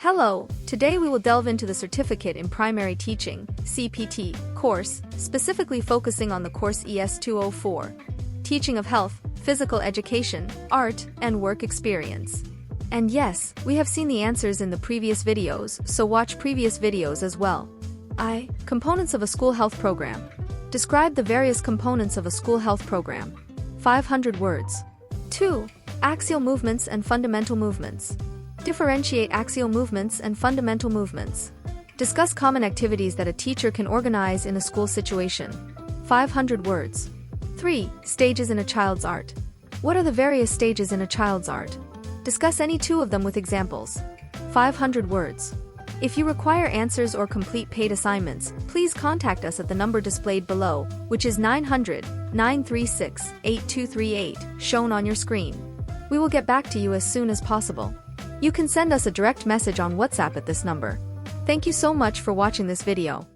Hello, today we will delve into the Certificate in Primary Teaching (CPT) course, specifically focusing on the course ES204, Teaching of Health, Physical Education, Art, and Work Experience. And yes, we have seen the answers in the previous videos, so watch previous videos as well. Components of a school health program. Describe the various components of a school health program. 500 words. 2. Axial movements and fundamental movements. Differentiate axial movements and fundamental movements. Discuss common activities that a teacher can organize in a school situation. 500 words. 3. Stages in a child's art. What are the various stages in a child's art? Discuss any two of them with examples. 500 words. If you require answers or complete paid assignments, please contact us at the number displayed below, which is 900-936-8238, shown on your screen. We will get back to you as soon as possible. You can send us a direct message on WhatsApp at this number. Thank you so much for watching this video.